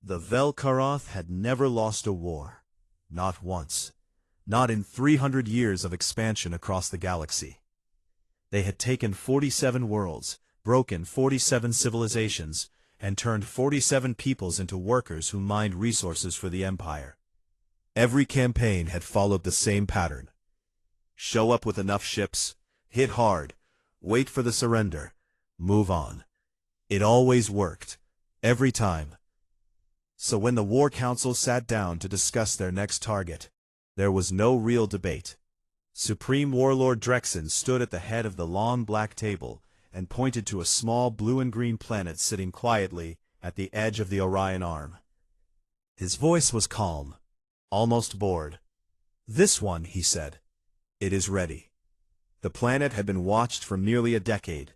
The Vel'Karath had never lost a war. Not once. Not in 300 years of expansion across the galaxy. They had taken 47 worlds, broken 47 civilizations, and turned 47 peoples into workers who mined resources for the Empire. Every campaign had followed the same pattern. Show up with enough ships, hit hard, wait for the surrender, move on. It always worked. Every time. So when the War Council sat down to discuss their next target, there was no real debate. Supreme Warlord Drexen stood at the head of the long black table and pointed to a small blue and green planet sitting quietly at the edge of the Orion Arm. His voice was calm, almost bored. "This one," he said. "It is ready." The planet had been watched for nearly a decade.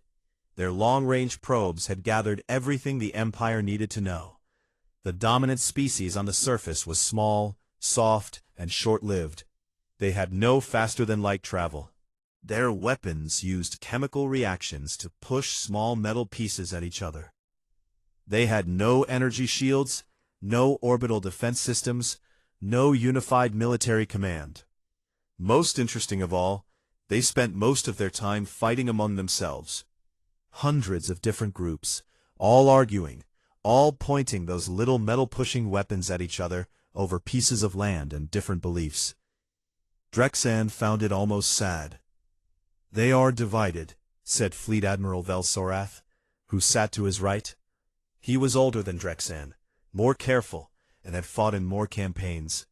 Their long-range probes had gathered everything the Empire needed to know. The dominant species on the surface was small, soft, and short-lived. They had no faster-than-light travel. Their weapons used chemical reactions to push small metal pieces at each other. They had no energy shields, no orbital defense systems, no unified military command. Most interesting of all, they spent most of their time fighting among themselves. Hundreds of different groups, all arguing, all pointing those little metal-pushing weapons at each other over pieces of land and different beliefs. Drexen found it almost sad. "They are divided," said Fleet Admiral Vel'Sorath, who sat to his right. He was older than Drexen, more careful, and had fought in more campaigns.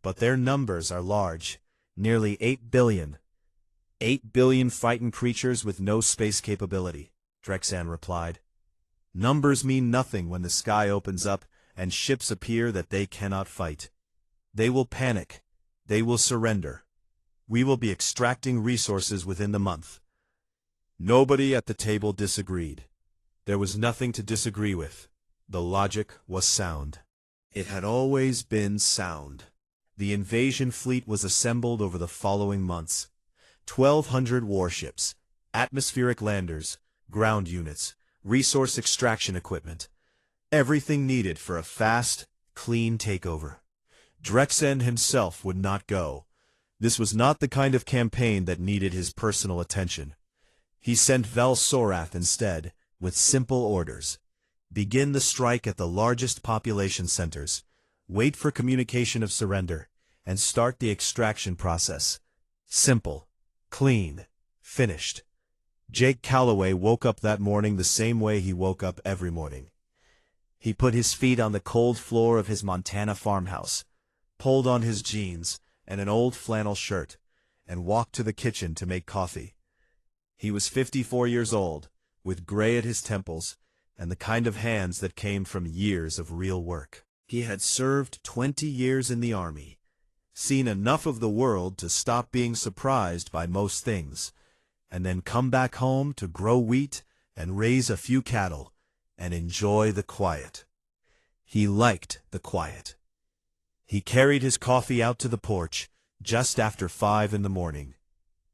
"But their numbers are large, nearly 8 billion. 8 billion frightened creatures with no space capability," Drexen replied. "Numbers mean nothing when the sky opens up and ships appear that they cannot fight. They will panic. They will surrender. We will be extracting resources within the month." Nobody at the table disagreed. There was nothing to disagree with. The logic was sound. It had always been sound. The invasion fleet was assembled over the following months. 1,200 warships, atmospheric landers, ground units, resource extraction equipment. Everything needed for a fast, clean takeover. Drexen himself would not go. This was not the kind of campaign that needed his personal attention. He sent Vel'Sorath instead, with simple orders. Begin the strike at the largest population centers, wait for communication of surrender, and start the extraction process. Simple. Clean. Finished. Jake Calloway woke up that morning the same way he woke up every morning. He put his feet on the cold floor of his Montana farmhouse, pulled on his jeans and an old flannel shirt, and walked to the kitchen to make coffee. He was 54 years old, with gray at his temples, and the kind of hands that came from years of real work. He had served 20 years in the army, seen enough of the world to stop being surprised by most things, and then come back home to grow wheat and raise a few cattle and enjoy the quiet. He liked the quiet. He carried his coffee out to the porch just after 5 in the morning.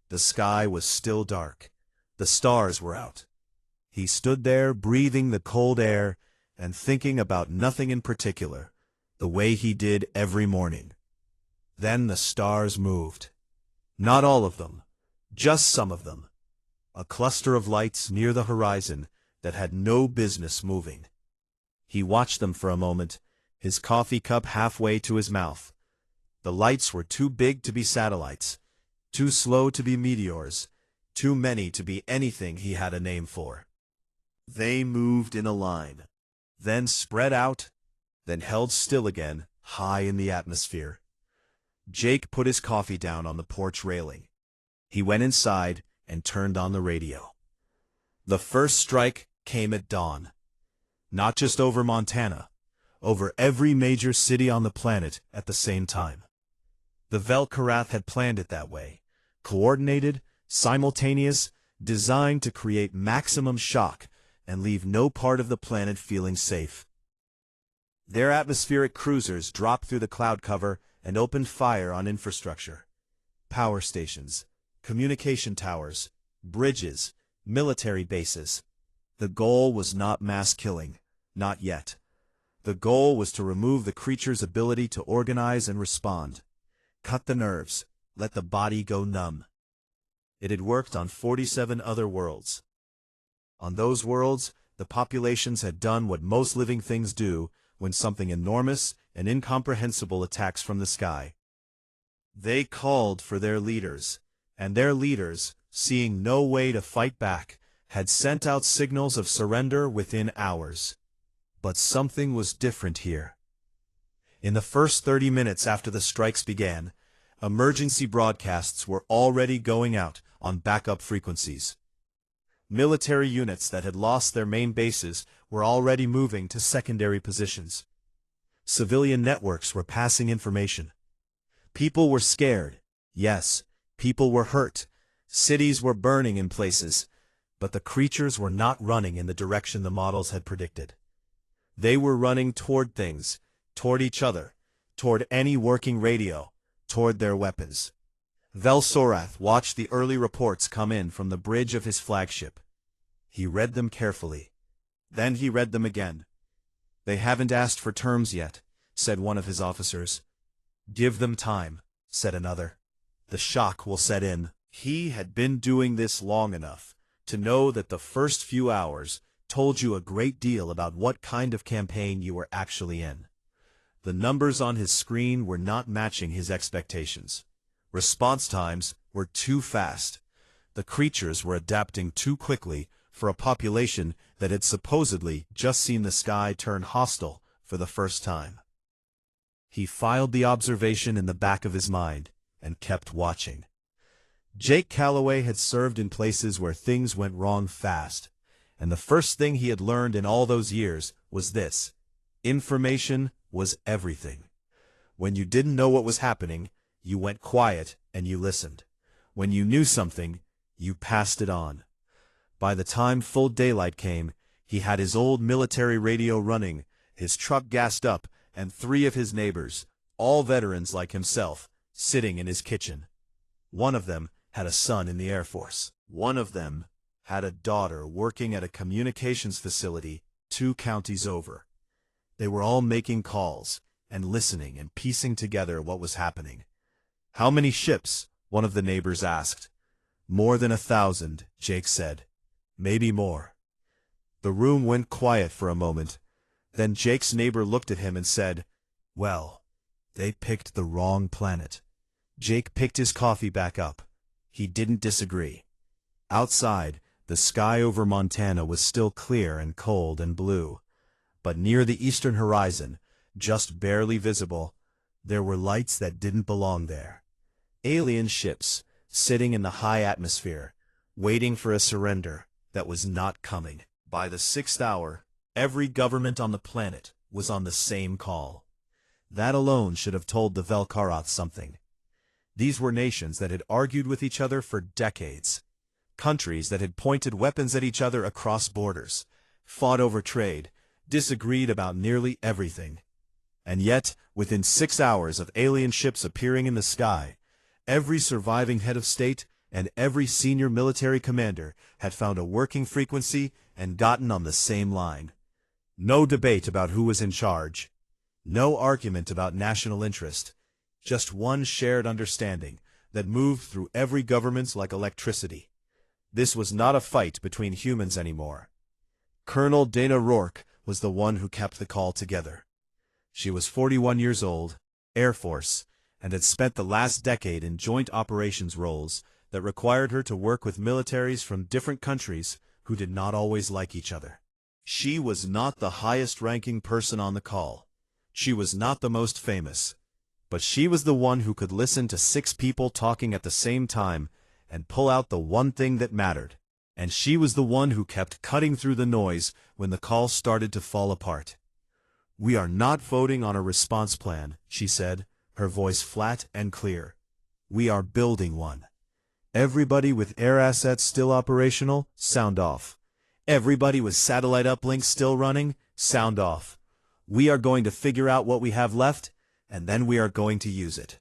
The sky was still dark. The stars were out. He stood there breathing the cold air and thinking about nothing in particular, the way he did every morning. Then the stars moved. Not all of them, just some of them. A cluster of lights near the horizon that had no business moving. He watched them for a moment, his coffee cup halfway to his mouth. The lights were too big to be satellites, too slow to be meteors, too many to be anything he had a name for. They moved in a line, then spread out, then held still again, high in the atmosphere. Jake put his coffee down on the porch railing. He went inside and turned on the radio. The first strike came at dawn. Not just over Montana, over every major city on the planet at the same time. The Vel'Karath had planned it that way, coordinated, simultaneous, designed to create maximum shock and leave no part of the planet feeling safe. Their atmospheric cruisers dropped through the cloud cover and opened fire on infrastructure. Power stations, communication towers, bridges, military bases. The goal was not mass killing, not yet. The goal was to remove the creature's ability to organize and respond. Cut the nerves, let the body go numb. It had worked on 47 other worlds. On those worlds, the populations had done what most living things do when something enormous and incomprehensible attacks from the sky. They called for their leaders, and their leaders, seeing no way to fight back, had sent out signals of surrender within hours. But something was different here. In the first 30 minutes after the strikes began, emergency broadcasts were already going out on backup frequencies. Military units that had lost their main bases were already moving to secondary positions. Civilian networks were passing information. People were scared. Yes, people were hurt. Cities were burning in places. But the creatures were not running in the direction the models had predicted. They were running toward things, toward each other, toward any working radio, toward their weapons. Velsorath watched the early reports come in from the bridge of his flagship. He read them carefully. Then he read them again. "They haven't asked for terms yet," said one of his officers. "Give them time," said another. "The shock will set in." He had been doing this long enough to know that the first few hours told you a great deal about what kind of campaign you were actually in. The numbers on his screen were not matching his expectations. Response times were too fast. The creatures were adapting too quickly for a population that had supposedly just seen the sky turn hostile for the first time. He filed the observation in the back of his mind and kept watching. Jake Calloway had served in places where things went wrong fast, and the first thing he had learned in all those years was this: information was everything. When you didn't know what was happening, you went quiet and you listened. When you knew something, you passed it on. By the time full daylight came, he had his old military radio running, his truck gassed up, and 3 of his neighbors, all veterans like himself, sitting in his kitchen. One of them had a son in the Air Force. One of them had a daughter working at a communications facility 2 counties over. They were all making calls and listening and piecing together what was happening. "How many ships?" one of the neighbors asked. "More than 1,000, Jake said. "Maybe more." The room went quiet for a moment. Then Jake's neighbor looked at him and said, "Well, they picked the wrong planet." Jake picked his coffee back up. He didn't disagree. Outside, the sky over Montana was still clear and cold and blue. But near the eastern horizon, just barely visible, there were lights that didn't belong there. Alien ships, sitting in the high atmosphere, waiting for a surrender that was not coming. By the 6th hour, every government on the planet was on the same call. That alone should have told the Velkaroth something. These were nations that had argued with each other for decades. Countries that had pointed weapons at each other across borders, fought over trade, disagreed about nearly everything. And yet, within 6 hours of alien ships appearing in the sky, every surviving head of state and every senior military commander had found a working frequency and gotten on the same line. No debate about who was in charge. No argument about national interest. Just one shared understanding that moved through every government like electricity. This was not a fight between humans anymore. Colonel Dana Rourke was the one who kept the call together. She was 41 years old, Air Force, and had spent the last decade in joint operations roles that required her to work with militaries from different countries who did not always like each other. She was not the highest-ranking person on the call. She was not the most famous. But she was the one who could listen to 6 people talking at the same time and pull out the one thing that mattered. And she was the one who kept cutting through the noise when the call started to fall apart. "We are not voting on a response plan," she said, her voice flat and clear. "We are building one. Everybody with air assets still operational, sound off. Everybody with satellite uplinks still running, sound off. We are going to figure out what we have left, and then we are going to use it."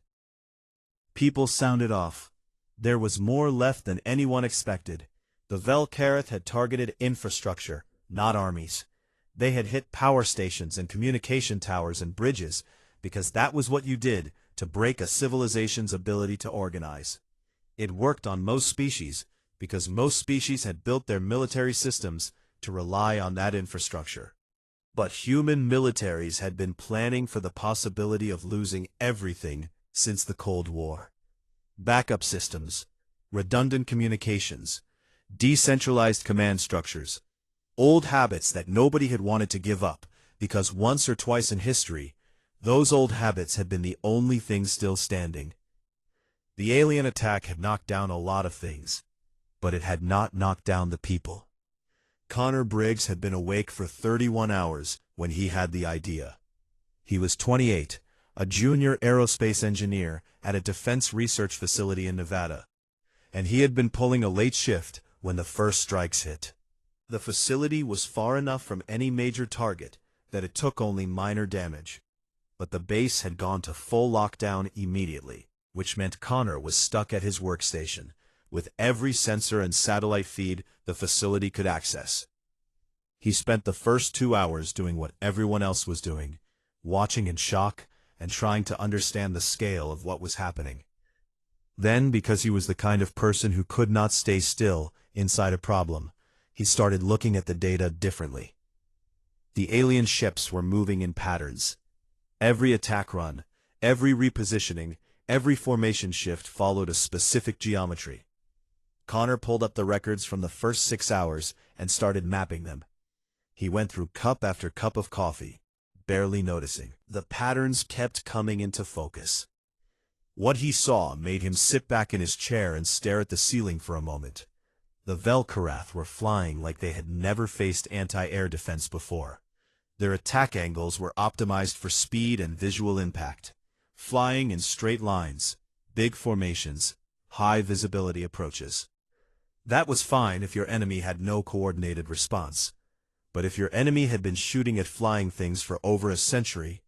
People sounded off. There was more left than anyone expected. The Velkaroth had targeted infrastructure, not armies. They had hit power stations and communication towers and bridges, because that was what you did to break a civilization's ability to organize. It worked on most species, because most species had built their military systems to rely on that infrastructure. But human militaries had been planning for the possibility of losing everything since the Cold War. Backup systems, redundant communications, decentralized command structures, old habits that nobody had wanted to give up, because once or twice in history, those old habits had been the only things still standing. The alien attack had knocked down a lot of things, but it had not knocked down the people. Connor Briggs had been awake for 31 hours when he had the idea. He was 28, a junior aerospace engineer at a defense research facility in Nevada, and he had been pulling a late shift when the first strikes hit. The facility was far enough from any major target that it took only minor damage, but the base had gone to full lockdown immediately, which meant Connor was stuck at his workstation, with every sensor and satellite feed the facility could access. He spent the first 2 hours doing what everyone else was doing, watching in shock and trying to understand the scale of what was happening. Then, because he was the kind of person who could not stay still inside a problem, he started looking at the data differently. The alien ships were moving in patterns. Every attack run, every repositioning, every formation shift followed a specific geometry. Connor pulled up the records from the first 6 hours and started mapping them. He went through cup after cup of coffee, barely noticing. The patterns kept coming into focus. What he saw made him sit back in his chair and stare at the ceiling for a moment. The Vel'Karath were flying like they had never faced anti-air defense before. Their attack angles were optimized for speed and visual impact, flying in straight lines, big formations, high visibility approaches. That was fine if your enemy had no coordinated response. But if your enemy had been shooting at flying things for over a century,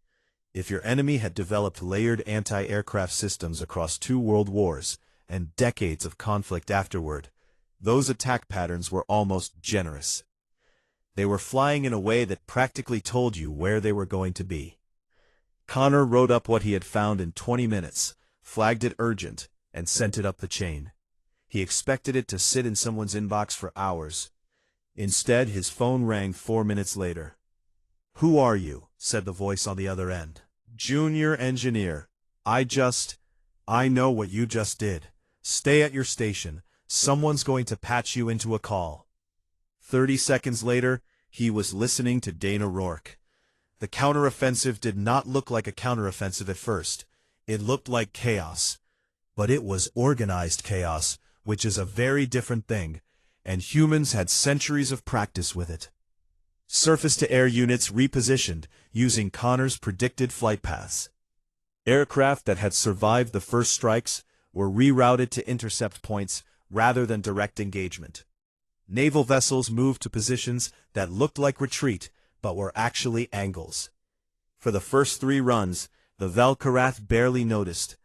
if your enemy had developed layered anti-aircraft systems across 2 world wars and decades of conflict afterward, those attack patterns were almost generous. They were flying in a way that practically told you where they were going to be. Connor wrote up what he had found in 20 minutes, flagged it urgent, and sent it up the chain. He expected it to sit in someone's inbox for hours. Instead, his phone rang 4 minutes later. "Who are you?" said the voice on the other end. "Junior engineer. I know what you just did. Stay at your station. Someone's going to patch you into a call." 30 seconds later, he was listening to Dana Rourke. The counteroffensive did not look like a counteroffensive at first. It looked like chaos. But it was organized chaos, which is a very different thing, and humans had centuries of practice with it. Surface-to-air units repositioned using Connor's predicted flight paths. Aircraft that had survived the first strikes were rerouted to intercept points rather than direct engagement. Naval vessels moved to positions that looked like retreat, but were actually angles. For the first 3 runs, the Vel'Karath barely noticed.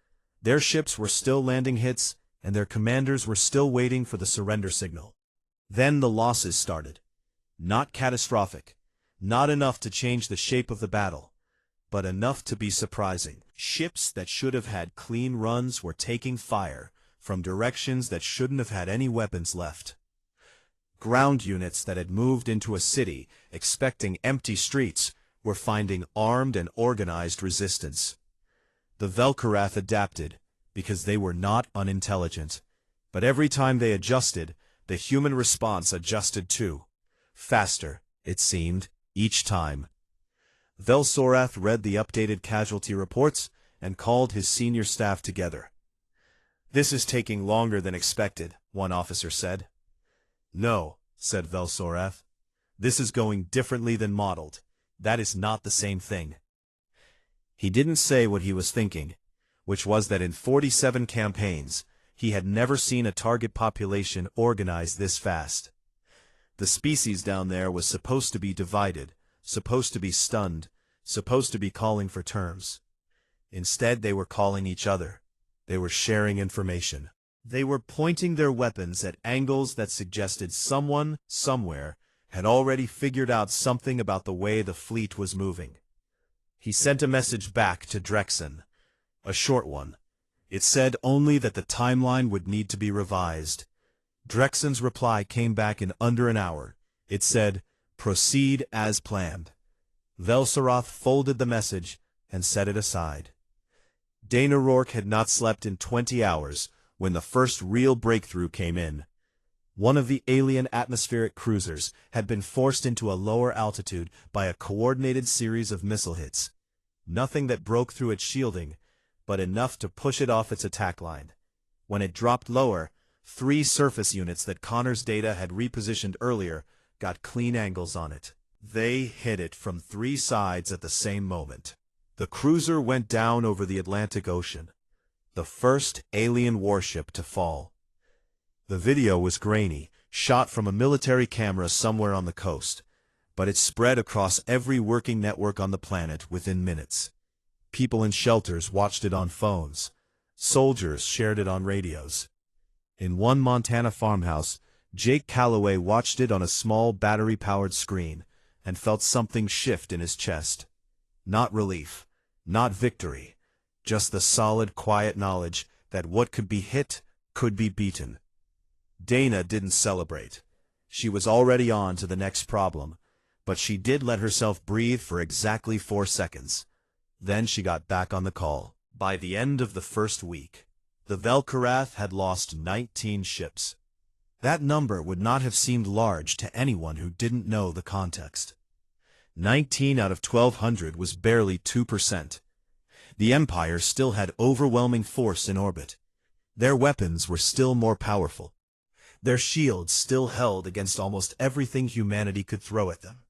Their ships were still landing hits, and their commanders were still waiting for the surrender signal. Then the losses started. Not catastrophic, not enough to change the shape of the battle, but enough to be surprising. Ships that should have had clean runs were taking fire from directions that shouldn't have had any weapons left. Ground units that had moved into a city expecting empty streets were finding armed and organized resistance. The Vel'Karath adapted because they were not unintelligent, but every time they adjusted, the human response adjusted too. Faster, it seemed, each time. Vel'Sorath read the updated casualty reports and called his senior staff together. "This is taking longer than expected," one officer said. "No," said Vel'Sorath. "This is going differently than modeled. That is not the same thing." He didn't say what he was thinking, which was that in 47 campaigns, he had never seen a target population organized this fast. The species down there was supposed to be divided, supposed to be stunned, supposed to be calling for terms. Instead, they were calling each other. They were sharing information. They were pointing their weapons at angles that suggested someone, somewhere, had already figured out something about the way the fleet was moving. He sent a message back to Drexen, a short one. It said only that the timeline would need to be revised. Drexen's reply came back in under an hour. It said, "Proceed as planned." Velsaroth folded the message and set it aside. Dana Rourke had not slept in 20 hours when the first real breakthrough came in. One of the alien atmospheric cruisers had been forced into a lower altitude by a coordinated series of missile hits. Nothing that broke through its shielding, but enough to push it off its attack line. When it dropped lower, 3 surface units that Connor's data had repositioned earlier got clean angles on it. They hit it from 3 sides at the same moment. The cruiser went down over the Atlantic Ocean, the first alien warship to fall. The video was grainy, shot from a military camera somewhere on the coast, but it spread across every working network on the planet within minutes. People in shelters watched it on phones. Soldiers shared it on radios. In one Montana farmhouse, Jake Calloway watched it on a small battery-powered screen and felt something shift in his chest. Not relief, not victory, just the solid, quiet knowledge that what could be hit could be beaten. Dana didn't celebrate. She was already on to the next problem, but she did let herself breathe for exactly 4 seconds. Then she got back on the call. By the end of the first week, the Velkarath had lost 19 ships. That number would not have seemed large to anyone who didn't know the context. 19 out of 1,200 was barely 2%. The Empire still had overwhelming force in orbit. Their weapons were still more powerful. Their shields still held against almost everything humanity could throw at them.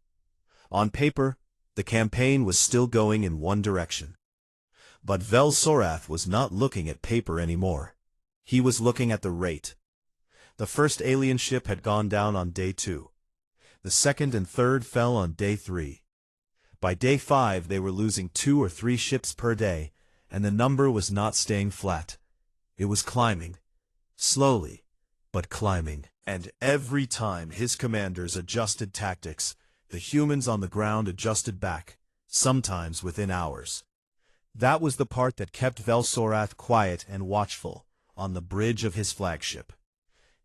On paper, the campaign was still going in one direction. But Velsorath was not looking at paper anymore. He was looking at the rate. The first alien ship had gone down on day 2. The second and third fell on day 3. By day 5 they were losing 2 or 3 ships per day, and the number was not staying flat. It was climbing. Slowly, but climbing. And every time his commanders adjusted tactics, the humans on the ground adjusted back, sometimes within hours. That was the part that kept Velsorath quiet and watchful, on the bridge of his flagship.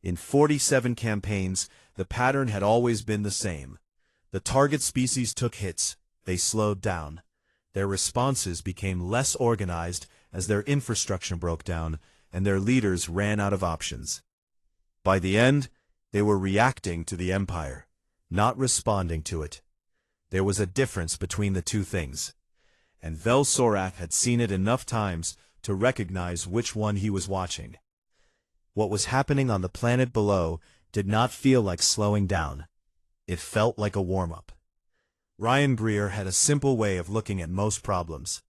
In 47 campaigns, the pattern had always been the same. The target species took hits, they slowed down. Their responses became less organized as their infrastructure broke down, and their leaders ran out of options. By the end, they were reacting to the Empire, not responding to it. There was a difference between the two things, and Velsorath had seen it enough times to recognize which one he was watching. What was happening on the planet below did not feel like slowing down. It felt like a warm-up. Ryan Greer had a simple way of looking at most problems.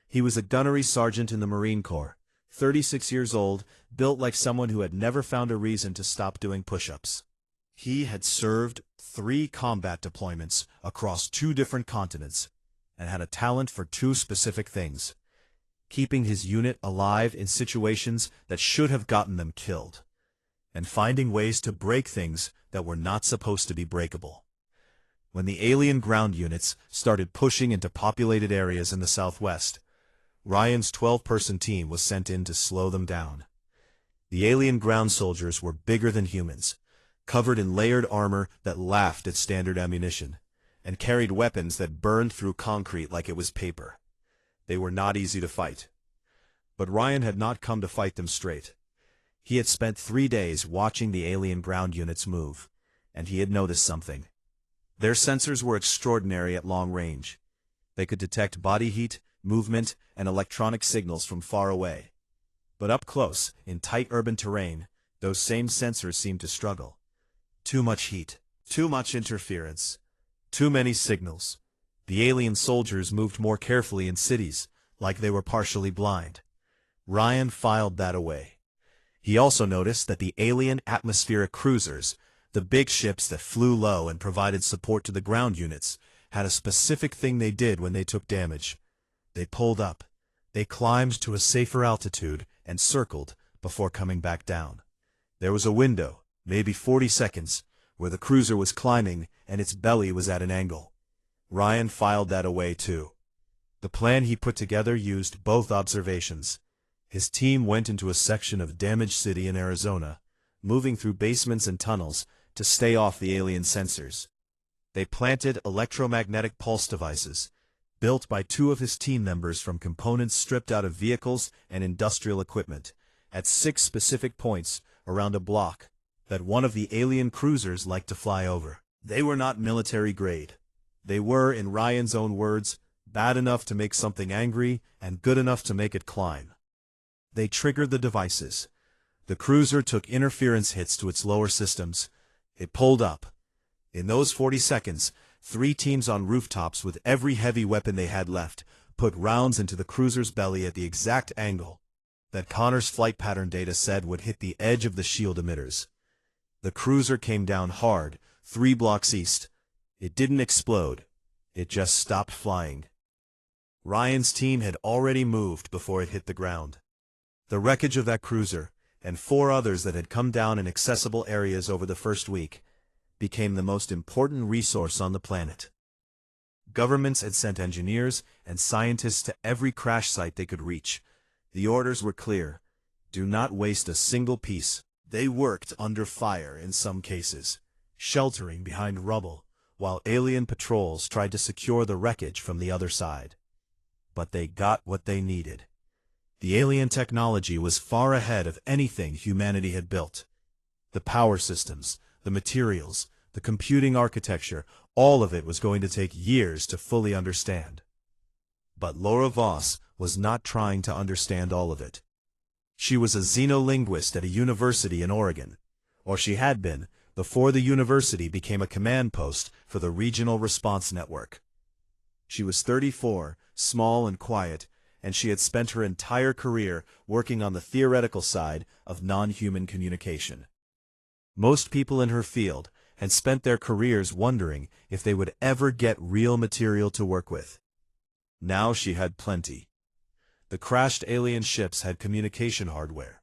He was a gunnery sergeant in the Marine Corps, 36 years old, built like someone who had never found a reason to stop doing push-ups. He had served 3 combat deployments across 2 different continents, and had a talent for 2 specific things: keeping his unit alive in situations that should have gotten them killed, and finding ways to break things that were not supposed to be breakable. When the alien ground units started pushing into populated areas in the southwest, Ryan's 12-person team was sent in to slow them down. The alien ground soldiers were bigger than humans, covered in layered armor that laughed at standard ammunition, and carried weapons that burned through concrete like it was paper. They were not easy to fight. But Ryan had not come to fight them straight. He had spent 3 days watching the alien ground units move, and he had noticed something. Their sensors were extraordinary at long range. They could detect body heat, movement, and electronic signals from far away. But up close, in tight urban terrain, those same sensors seemed to struggle. Too much heat, too much interference, too many signals. The alien soldiers moved more carefully in cities, like they were partially blind. Ryan filed that away. He also noticed that the alien atmospheric cruisers, the big ships that flew low and provided support to the ground units, had a specific thing they did when they took damage. They pulled up. They climbed to a safer altitude and circled before coming back down. There was a window, maybe 40 seconds, where the cruiser was climbing and its belly was at an angle. Ryan filed that away too. The plan he put together used both observations. His team went into a section of damaged city in Arizona, moving through basements and tunnels to stay off the alien sensors. They planted electromagnetic pulse devices, built by two of his team members from components stripped out of vehicles and industrial equipment, at 6 specific points around a block that one of the alien cruisers liked to fly over. They were not military grade. They were, in Ryan's own words, bad enough to make something angry and good enough to make it climb. They triggered the devices. The cruiser took interference hits to its lower systems. It pulled up. In those 40 seconds, 3 teams on rooftops with every heavy weapon they had left put rounds into the cruiser's belly at the exact angle that Connor's flight pattern data said would hit the edge of the shield emitters. The cruiser came down hard, 3 blocks east. It didn't explode. It just stopped flying. Ryan's team had already moved before it hit the ground. The wreckage of that cruiser, and 4 others that had come down in accessible areas over the first week, became the most important resource on the planet. Governments had sent engineers and scientists to every crash site they could reach. The orders were clear. Do not waste a single piece. They worked under fire in some cases, sheltering behind rubble, while alien patrols tried to secure the wreckage from the other side. But they got what they needed. The alien technology was far ahead of anything humanity had built. The power systems, the materials, the computing architecture, all of it was going to take years to fully understand. But Laura Voss was not trying to understand all of it. She was a xenolinguist at a university in Oregon, or she had been, before the university became a command post for the Regional Response Network. She was 34, small and quiet, and she had spent her entire career working on the theoretical side of non-human communication. Most people in her field had spent their careers wondering if they would ever get real material to work with. Now she had plenty. The crashed alien ships had communication hardware.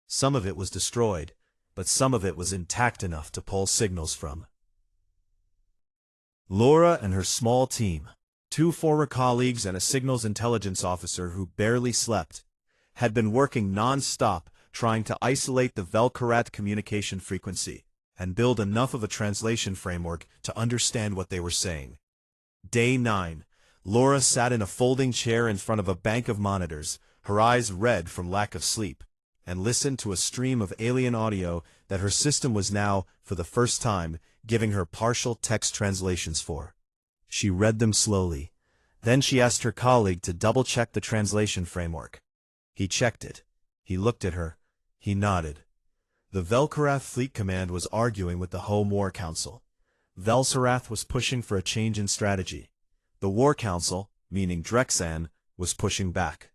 Some of it was destroyed, but some of it was intact enough to pull signals from. Laura and her small team, 2 former colleagues and a signals intelligence officer who barely slept, had been working non-stop trying to isolate the Velkarat communication frequency and build enough of a translation framework to understand what they were saying. Day 9. Laura sat in a folding chair in front of a bank of monitors, her eyes red from lack of sleep, and listened to a stream of alien audio that her system was now, for the first time, giving her partial text translations for. She read them slowly. Then she asked her colleague to double-check the translation framework. He checked it. He looked at her. He nodded. The Velkarath Fleet Command was arguing with the Home War Council. Velsarath was pushing for a change in strategy. The War Council, meaning Drexan, was pushing back.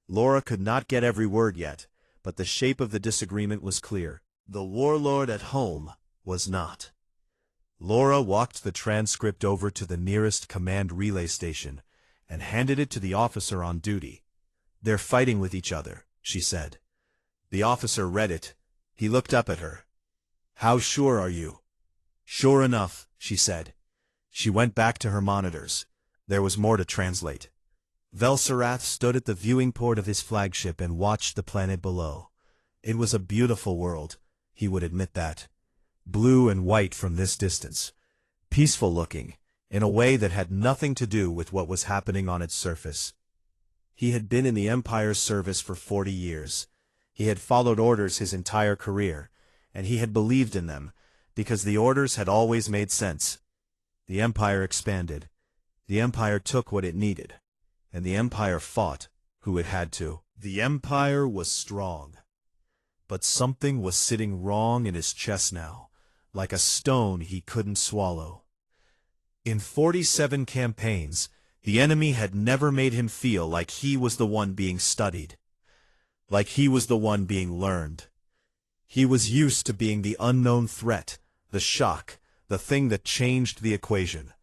Laura could not get every word yet, but the shape of the disagreement was clear. The warlord at home was not. Laura walked the transcript over to the nearest command relay station and handed it to the officer on duty. "They're fighting with each other," she said. The officer read it. He looked up at her. "How sure are you?" "Sure enough," she said. She went back to her monitors. There was more to translate. Velsarath stood at the viewing port of his flagship and watched the planet below. It was a beautiful world, he would admit that. Blue and white from this distance. Peaceful looking, in a way that had nothing to do with what was happening on its surface. He had been in the Empire's service for 40 years. He had followed orders his entire career, and he had believed in them, because the orders had always made sense. The Empire expanded. The Empire took what it needed, and the Empire fought who it had to. The Empire was strong. But something was sitting wrong in his chest now, like a stone he couldn't swallow. In 47 campaigns, the enemy had never made him feel like he was the one being studied, like he was the one being learned. He was used to being the unknown threat, the shock, the thing that changed the equation.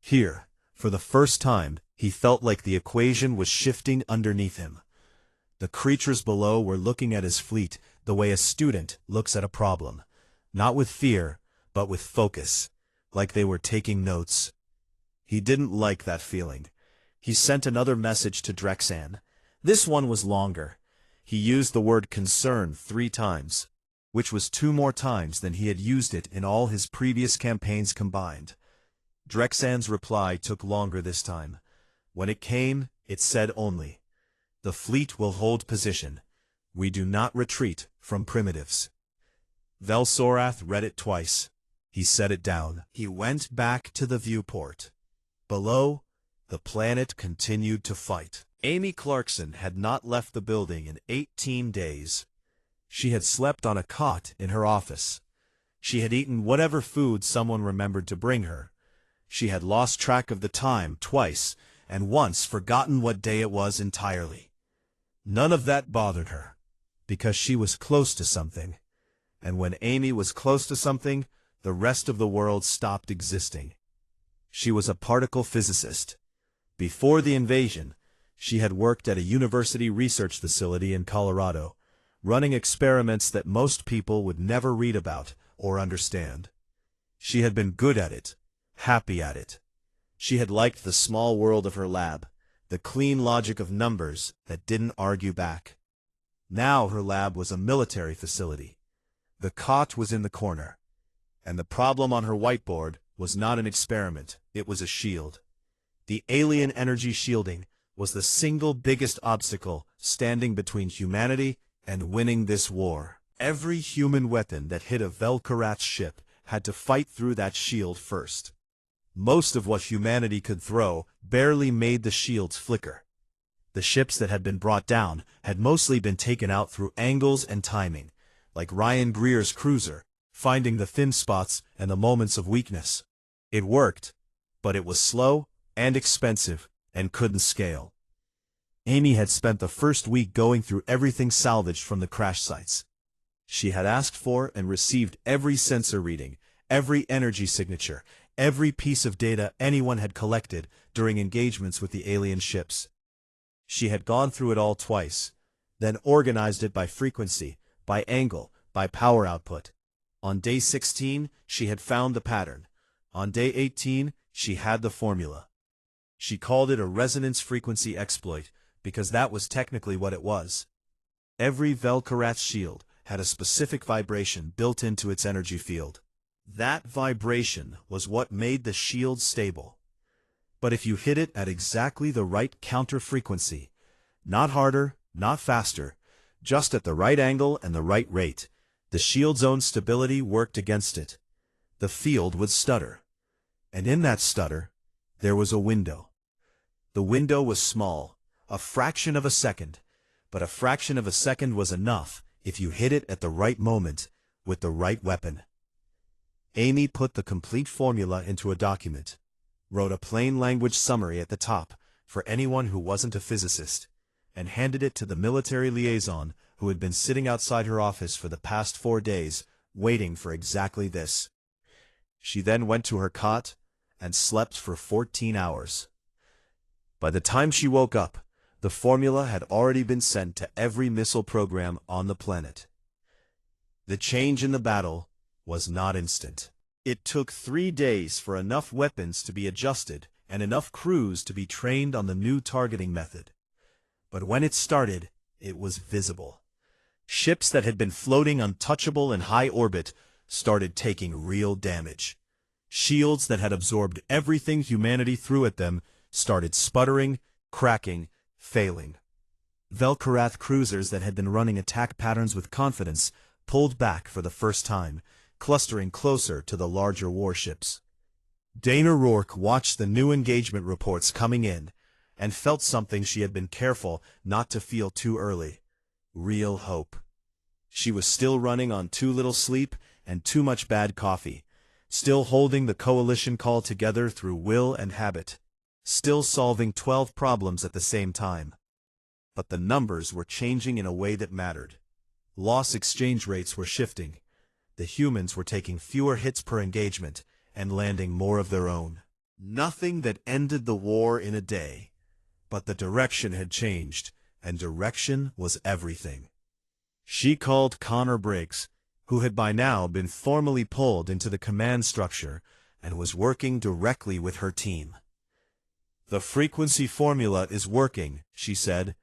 Here, for the first time, he felt like the equation was shifting underneath him. The creatures below were looking at his fleet the way a student looks at a problem, not with fear, but with focus, like they were taking notes. He didn't like that feeling. He sent another message to Drexan. This one was longer. He used the word concern 3 times, which was 2 more times than he had used it in all his previous campaigns combined. Drexan's reply took longer this time. When it came, it said only, "The fleet will hold position. We do not retreat from primitives." Velsorath read it twice. He set it down. He went back to the viewport. Below, the planet continued to fight. Amy Clarkson had not left the building in 18 days. She had slept on a cot in her office. She had eaten whatever food someone remembered to bring her. She had lost track of the time twice, and once forgotten what day it was entirely. None of that bothered her, because she was close to something. And when Amy was close to something, the rest of the world stopped existing. She was a particle physicist. Before the invasion, she had worked at a university research facility in Colorado, running experiments that most people would never read about or understand. She had been good at it, happy at it. She had liked the small world of her lab, the clean logic of numbers that didn't argue back. Now her lab was a military facility. The cot was in the corner, and the problem on her whiteboard was not an experiment, it was a shield. The alien energy shielding was the single biggest obstacle standing between humanity and winning this war. Every human weapon that hit a Velkarat's ship had to fight through that shield first. Most of what humanity could throw barely made the shields flicker. The ships that had been brought down had mostly been taken out through angles and timing, like Ryan Greer's cruiser, finding the thin spots and the moments of weakness. It worked, but it was slow and expensive and couldn't scale. Amy had spent the first week going through everything salvaged from the crash sites. She had asked for and received every sensor reading, every energy signature, every piece of data anyone had collected during engagements with the alien ships. She had gone through it all twice, then organized it by frequency, by angle, by power output. On day 16, she had found the pattern. On day 18, she had the formula. She called it a resonance frequency exploit, because that was technically what it was. Every Velkarat's shield had a specific vibration built into its energy field. That vibration was what made the shield stable. But if you hit it at exactly the right counter frequency, not harder, not faster, just at the right angle and the right rate, the shield's own stability worked against it. The field would stutter. And in that stutter, there was a window. The window was small, a fraction of a second, but a fraction of a second was enough if you hit it at the right moment, with the right weapon. Amy put the complete formula into a document, wrote a plain language summary at the top for anyone who wasn't a physicist, and handed it to the military liaison who had been sitting outside her office for the past 4 days, waiting for exactly this. She then went to her cot and slept for 14 hours. By the time she woke up, the formula had already been sent to every missile program on the planet. The change in the battle was not instant. It took 3 days for enough weapons to be adjusted and enough crews to be trained on the new targeting method. But when it started, it was visible. Ships that had been floating untouchable in high orbit started taking real damage. Shields that had absorbed everything humanity threw at them started sputtering, cracking, failing. Velkarath cruisers that had been running attack patterns with confidence pulled back for the first time, clustering closer to the larger warships. Dana Rourke watched the new engagement reports coming in and felt something she had been careful not to feel too early: real hope. She was still running on too little sleep and too much bad coffee, still holding the coalition call together through will and habit, still solving 12 problems at the same time. But the numbers were changing in a way that mattered. Loss exchange rates were shifting. The humans were taking fewer hits per engagement and landing more of their own. Nothing that ended the war in a day. But the direction had changed, and direction was everything. She called Connor Briggs, who had by now been formally pulled into the command structure and was working directly with her team. "The frequency formula is working," she said.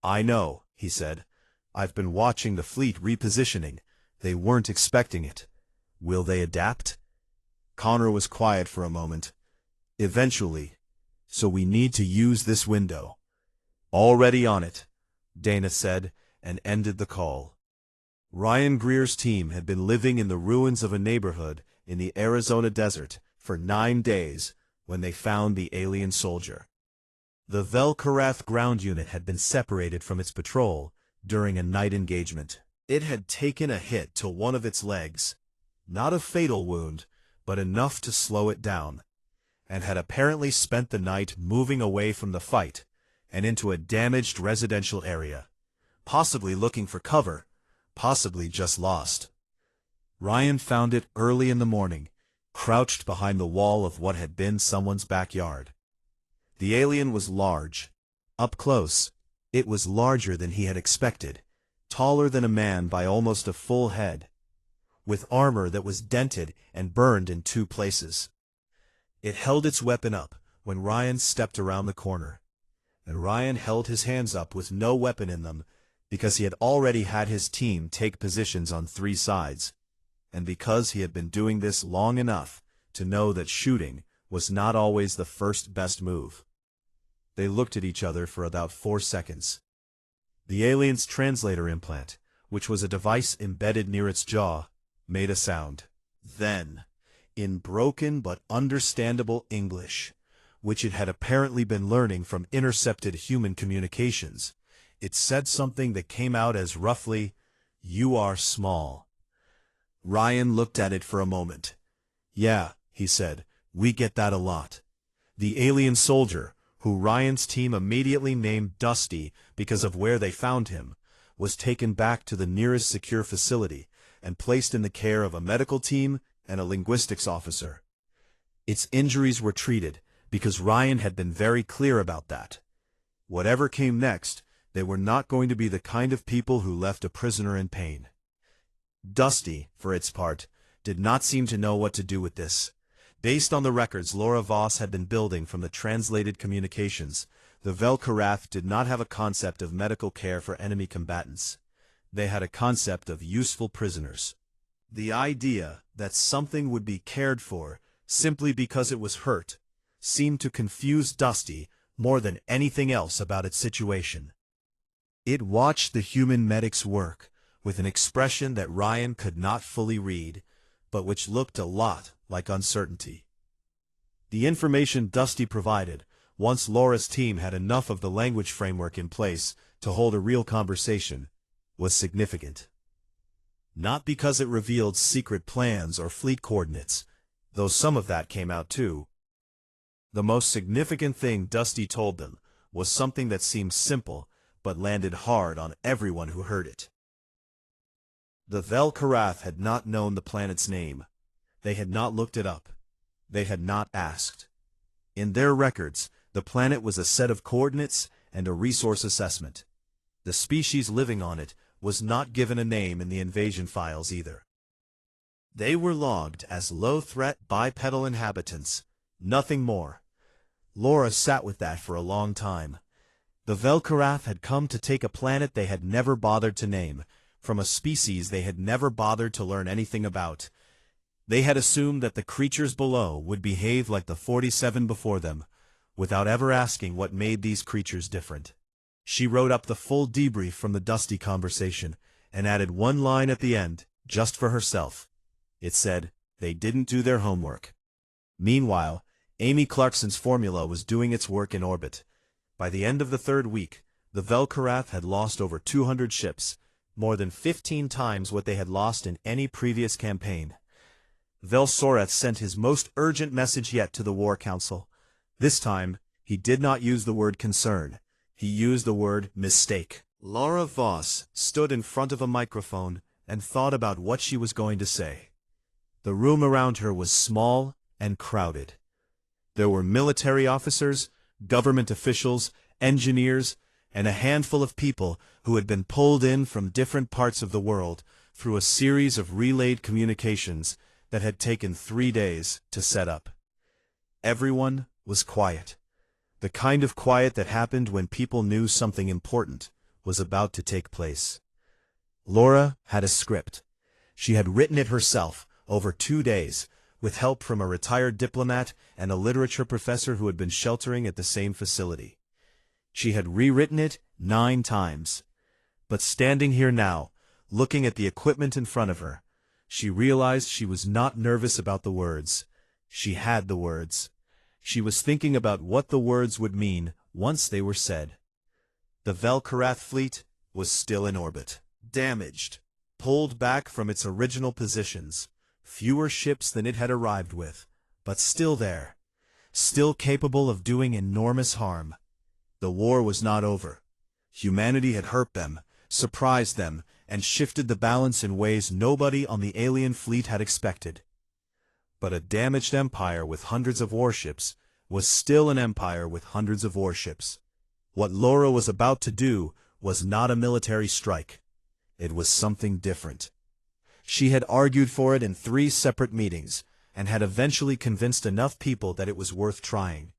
"I know," he said. "I've been watching the fleet repositioning. They weren't expecting it. Will they adapt?" Connor was quiet for a moment. "Eventually. So we need to use this window." "Already on it," Dana said, and ended the call. Ryan Greer's team had been living in the ruins of a neighborhood in the Arizona desert for 9 days when they found the alien soldier. The Vel'Karath ground unit had been separated from its patrol during a night engagement. It had taken a hit to one of its legs, not a fatal wound, but enough to slow it down, and had apparently spent the night moving away from the fight and into a damaged residential area, possibly looking for cover, possibly just lost. Ryan found it early in the morning, crouched behind the wall of what had been someone's backyard. The alien was large. Up close, it was larger than he had expected, taller than a man by almost a full head, with armor that was dented and burned in 2 places. It held its weapon up when Ryan stepped around the corner, and Ryan held his hands up with no weapon in them because he had already had his team take positions on 3 sides, and because he had been doing this long enough to know that shooting was not always the first best move. They looked at each other for about 4 seconds. The alien's translator implant, which was a device embedded near its jaw, made a sound. Then, in broken but understandable English, which it had apparently been learning from intercepted human communications, it said something that came out as roughly, "You are small." Ryan looked at it for a moment. "Yeah," he said, "we get that a lot." The alien soldier, who Ryan's team immediately named Dusty because of where they found him, was taken back to the nearest secure facility and placed in the care of a medical team and a linguistics officer. Its injuries were treated because Ryan had been very clear about that. Whatever came next, they were not going to be the kind of people who left a prisoner in pain. Dusty, for its part, did not seem to know what to do with this. Based on the records Laura Voss had been building from the translated communications, the Vel'Karath did not have a concept of medical care for enemy combatants. They had a concept of useful prisoners. The idea that something would be cared for simply because it was hurt seemed to confuse Dusty more than anything else about its situation. It watched the human medics work with an expression that Ryan could not fully read, but which looked a lot like uncertainty. The information Dusty provided, once Laura's team had enough of the language framework in place to hold a real conversation, was significant. Not because it revealed secret plans or fleet coordinates, though some of that came out too. The most significant thing Dusty told them was something that seemed simple but landed hard on everyone who heard it. The Vel'Karath had not known the planet's name. They had not looked it up. They had not asked. In their records, the planet was a set of coordinates and a resource assessment. The species living on it was not given a name in the invasion files either. They were logged as low-threat bipedal inhabitants, nothing more. Laura sat with that for a long time. The Vel'Karath had come to take a planet they had never bothered to name, from a species they had never bothered to learn anything about. They had assumed that the creatures below would behave like the 47 before them, without ever asking what made these creatures different. She wrote up the full debrief from the Dusty conversation, and added one line at the end, just for herself. It said, "They didn't do their homework." Meanwhile, Amy Clarkson's formula was doing its work in orbit. By the end of the 3rd week, the Vel'Karath had lost over 200 ships, more than 15 times what they had lost in any previous campaign. Vel'Soreth sent his most urgent message yet to the War Council. This time, he did not use the word concern. He used the word mistake. Laura Voss stood in front of a microphone and thought about what she was going to say. The room around her was small and crowded. There were military officers, government officials, engineers, and a handful of people who had been pulled in from different parts of the world through a series of relayed communications that had taken 3 days to set up. Everyone was quiet. The kind of quiet that happened when people knew something important was about to take place. Laura had a script. She had written it herself over 2 days, with help from a retired diplomat and a literature professor who had been sheltering at the same facility. She had rewritten it 9 times. But standing here now, looking at the equipment in front of her, she realized she was not nervous about the words. She had the words. She was thinking about what the words would mean once they were said. The Vel'Karath fleet was still in orbit. Damaged. Pulled back from its original positions. Fewer ships than it had arrived with, but still there. Still capable of doing enormous harm. The war was not over. Humanity had hurt them, surprised them, and shifted the balance in ways nobody on the alien fleet had expected. But a damaged empire with hundreds of warships was still an empire with hundreds of warships. What Laura was about to do was not a military strike. It was something different. She had argued for it in 3 separate meetings, and had eventually convinced enough people that it was worth trying.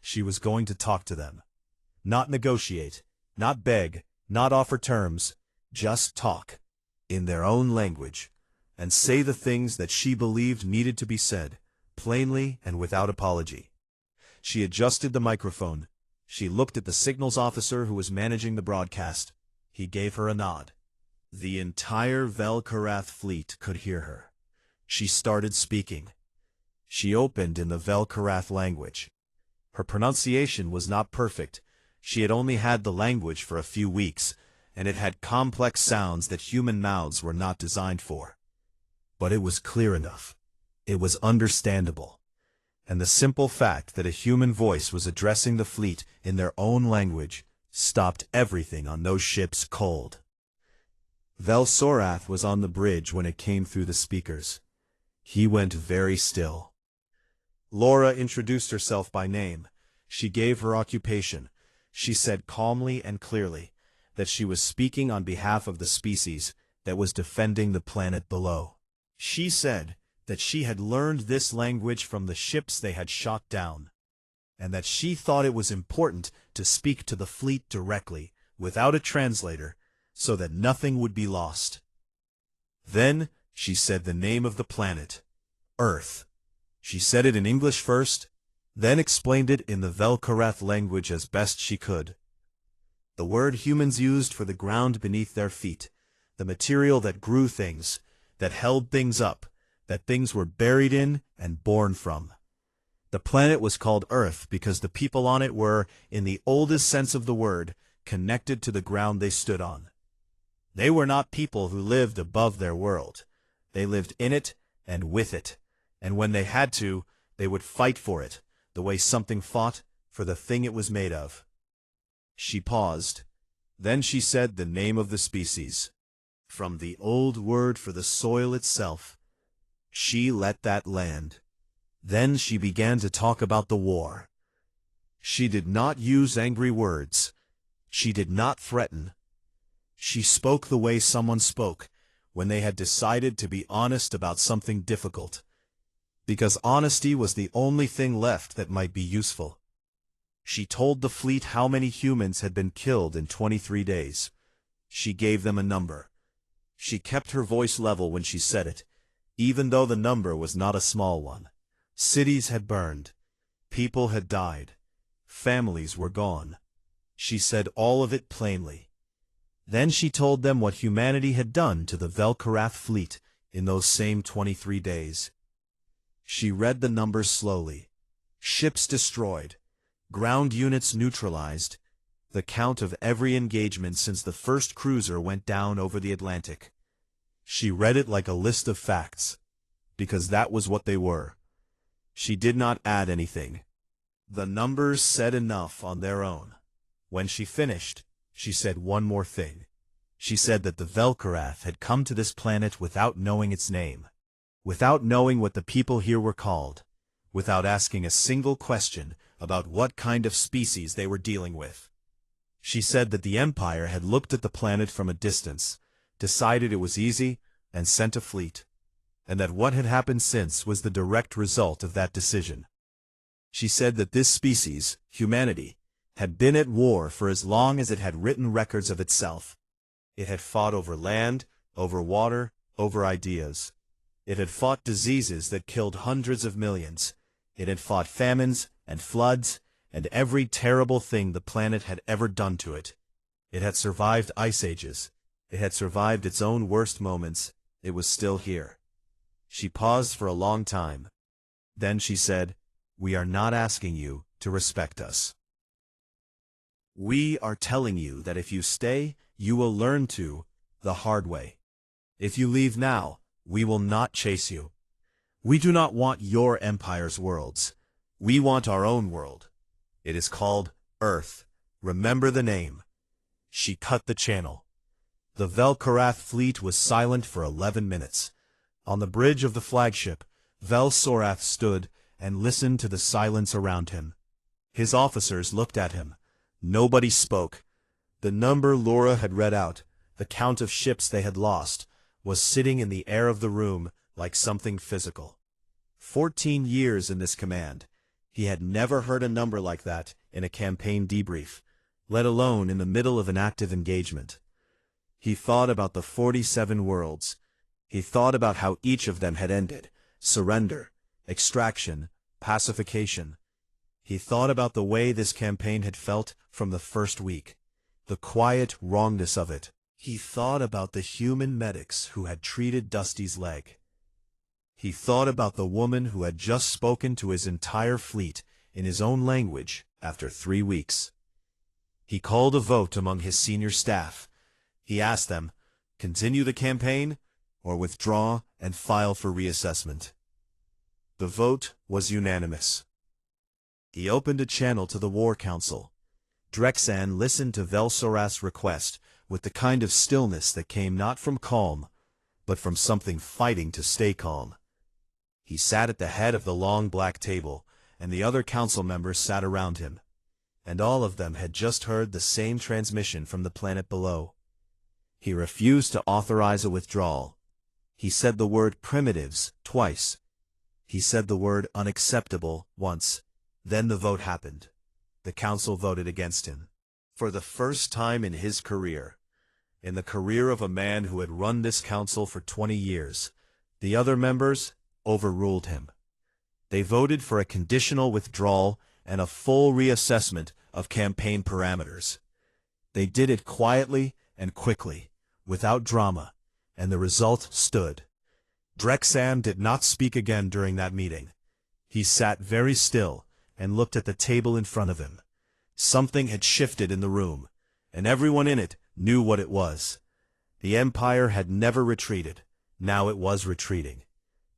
She was going to talk to them. Not negotiate, not beg, not offer terms, just talk, in their own language, and say the things that she believed needed to be said, plainly and without apology. She adjusted the microphone. She looked at the signals officer who was managing the broadcast. He gave her a nod. The entire Vel'Karath fleet could hear her. She started speaking. She opened in the Vel'Karath language. Her pronunciation was not perfect. She had only had the language for a few weeks, and it had complex sounds that human mouths were not designed for. But it was clear enough. It was understandable. And the simple fact that a human voice was addressing the fleet in their own language stopped everything on those ships cold. Vel'Sorath was on the bridge when it came through the speakers. He went very still. Laura introduced herself by name. She gave her occupation. She said calmly and clearly that she was speaking on behalf of the species that was defending the planet below. She said that she had learned this language from the ships they had shot down, and that she thought it was important to speak to the fleet directly, without a translator, so that nothing would be lost. Then she said the name of the planet, Earth. She said it in English first, then explained it in the Vel'Karath language as best she could. The word humans used for the ground beneath their feet, the material that grew things, that held things up, that things were buried in and born from. The planet was called Earth because the people on it were, in the oldest sense of the word, connected to the ground they stood on. They were not people who lived above their world. They lived in it and with it, and when they had to, they would fight for it, the way something fought for the thing it was made of. She paused. Then she said the name of the species. From the old word for the soil itself, she let that land. Then she began to talk about the war. She did not use angry words. She did not threaten. She spoke the way someone spoke when they had decided to be honest about something difficult, because honesty was the only thing left that might be useful. She told the fleet how many humans had been killed in 23 days. She gave them a number. She kept her voice level when she said it, even though the number was not a small one. Cities had burned. People had died. Families were gone. She said all of it plainly. Then she told them what humanity had done to the Vel'Karath fleet in those same 23 days. She read the numbers slowly. Ships destroyed. Ground units neutralized. The count of every engagement since the first cruiser went down over the Atlantic. She read it like a list of facts, because that was what they were. She did not add anything. The numbers said enough on their own. When she finished, she said one more thing. She said that the Vel'Karath had come to this planet without knowing its name, without knowing what the people here were called, without asking a single question about what kind of species they were dealing with. She said that the Empire had looked at the planet from a distance, decided it was easy, and sent a fleet, and that what had happened since was the direct result of that decision. She said that this species, humanity, had been at war for as long as it had written records of itself. It had fought over land, over water, over ideas. It had fought diseases that killed hundreds of millions. It had fought famines and floods and every terrible thing the planet had ever done to it. It had survived ice ages. It had survived its own worst moments. It was still here. She paused for a long time. Then she said, "We are not asking you to respect us. We are telling you that if you stay, you will learn to, the hard way. If you leave now, we will not chase you. We do not want your empire's worlds. We want our own world. It is called Earth. Remember the name." She cut the channel. The Vel'Korath fleet was silent for 11 minutes. On the bridge of the flagship, Vel'Sorath stood and listened to the silence around him. His officers looked at him. Nobody spoke. The number Laura had read out, the count of ships they had lost, was sitting in the air of the room like something physical. 14 years in this command. He had never heard a number like that in a campaign debrief, let alone in the middle of an active engagement. He thought about the 47 worlds. He thought about how each of them had ended: surrender, extraction, pacification. He thought about the way this campaign had felt from the first week, the quiet wrongness of it. He thought about the human medics who had treated Dusty's leg. He thought about the woman who had just spoken to his entire fleet in his own language after 3 weeks. He called a vote among his senior staff. He asked them, continue the campaign or withdraw and file for reassessment. The vote was unanimous. He opened a channel to the War Council. Drexan listened to Vel'Sorath's request with the kind of stillness that came not from calm, but from something fighting to stay calm. He sat at the head of the long black table, and the other council members sat around him. And all of them had just heard the same transmission from the planet below. He refused to authorize a withdrawal. He said the word primitives twice. He said the word unacceptable once. Then the vote happened. The council voted against him. For the first time in his career, in the career of a man who had run this council for 20 years, the other members overruled him. They voted for a conditional withdrawal and a full reassessment of campaign parameters. They did it quietly and quickly, without drama, and the result stood. Drexan did not speak again during that meeting. He sat very still and looked at the table in front of him. Something had shifted in the room, and everyone in it knew what it was. The Empire had never retreated. Now it was retreating.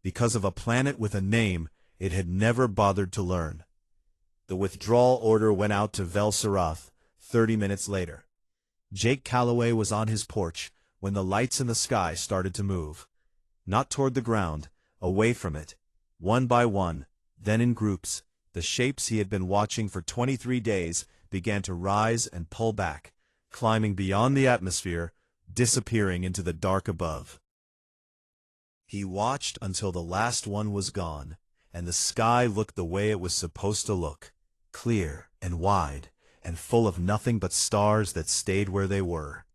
Because of a planet with a name it had never bothered to learn. The withdrawal order went out to Vel'Sorath 30 minutes later. Jake Calloway was on his porch when the lights in the sky started to move. Not toward the ground, away from it. One by one, then in groups, the shapes he had been watching for 23 days began to rise and pull back, climbing beyond the atmosphere, disappearing into the dark above. He watched until the last one was gone, and the sky looked the way it was supposed to look, clear and wide, and full of nothing but stars that stayed where they were.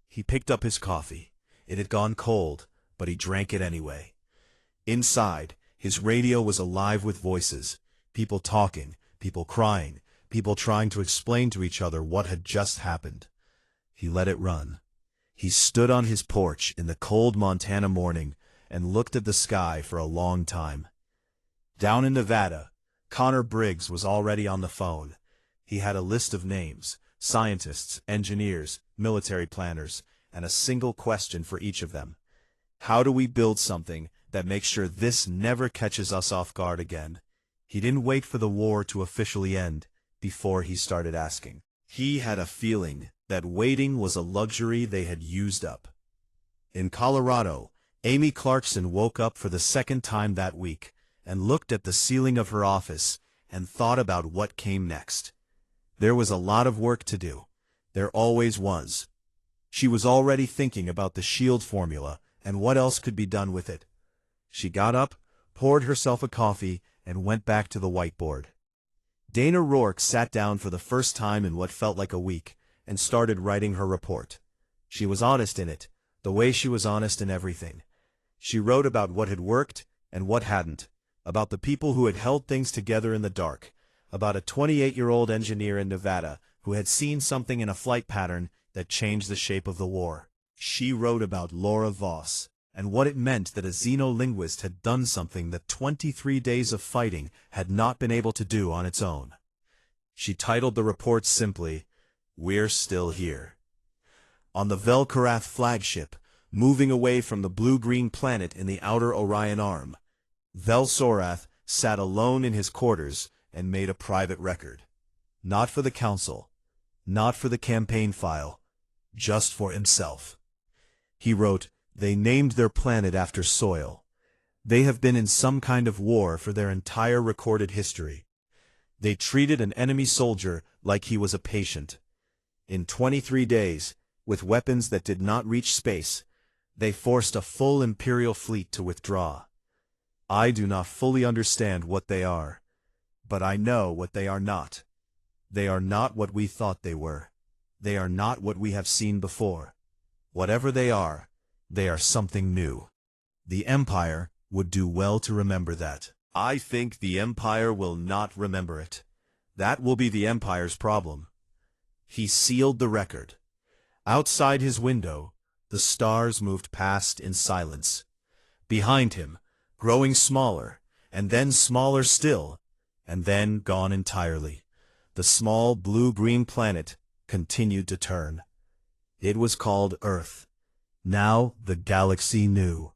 He picked up his coffee. It had gone cold, but he drank it anyway. Inside, his radio was alive with voices, people talking, people crying, people trying to explain to each other what had just happened. He let it run. He stood on his porch in the cold Montana morning and looked at the sky for a long time. Down in Nevada, Connor Briggs was already on the phone. He had a list of names, scientists, engineers, military planners, and a single question for each of them. How do we build something that makes sure this never catches us off guard again? He didn't wait for the war to officially end before he started asking. He had a feeling that waiting was a luxury they had used up. In Colorado, Amy Clarkson woke up for the second time that week and looked at the ceiling of her office and thought about what came next. There was a lot of work to do. There always was. She was already thinking about the shield formula and what else could be done with it. She got up, poured herself a coffee, and went back to the whiteboard. Dana Rourke sat down for the first time in what felt like a week, and started writing her report. She was honest in it, the way she was honest in everything. She wrote about what had worked and what hadn't, about the people who had held things together in the dark, about a 28-year-old engineer in Nevada who had seen something in a flight pattern that changed the shape of the war. She wrote about Laura Voss, and what it meant that a xenolinguist had done something that 23 days of fighting had not been able to do on its own. She titled the report simply, "We're Still Here." On the Vel'Karath flagship, moving away from the blue-green planet in the outer Orion Arm, Vel'Sorath sat alone in his quarters and made a private record. Not for the Council, not for the campaign file, just for himself. He wrote, "They named their planet after soil. They have been in some kind of war for their entire recorded history. They treated an enemy soldier like he was a patient. In 23 days, with weapons that did not reach space, they forced a full Imperial fleet to withdraw. I do not fully understand what they are, but I know what they are not. They are not what we thought they were. They are not what we have seen before. Whatever they are something new. The Empire would do well to remember that. I think the Empire will not remember it. That will be the Empire's problem." He sealed the record. Outside his window, the stars moved past in silence. Behind him, growing smaller, and then smaller still, and then gone entirely, the small blue-green planet continued to turn. It was called Earth. Now the galaxy knew.